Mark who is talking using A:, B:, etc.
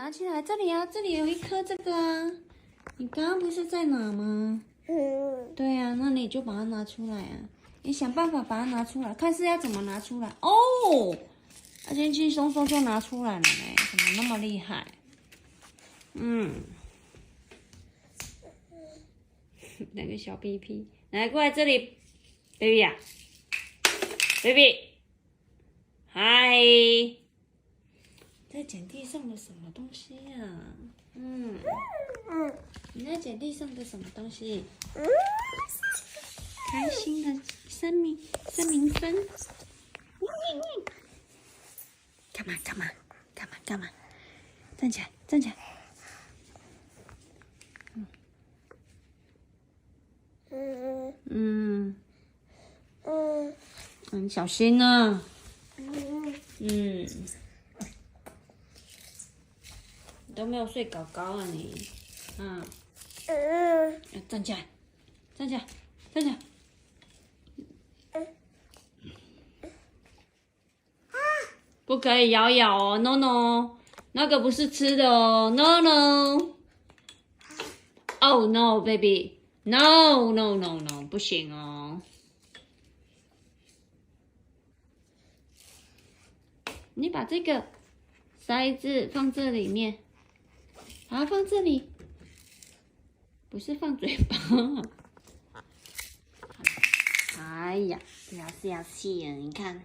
A: 拿起来，这里啊，这里有一颗这个啊。你刚刚不是在拿吗？对啊，那你就把它拿出来啊。你想办法把它拿出来，看是要怎么拿出来哦。轻轻松松就拿出来了呢，怎么那么厉害？两个小屁屁，来过来这里 ，baby 呀、baby， 嗨，在捡地上的什么东西呀、你在捡地上的什么东西？开心的生命分。干嘛？站起来！小心呢、你都没有睡高高啊你，站起来！不可以咬哦 ，no no， 那个不是吃的哦 ，no no。Oh no baby， no， 不行哦。你把这个塞子放这里面，把它放这里，不是放嘴巴。哎呀，不要笑气啊！你看。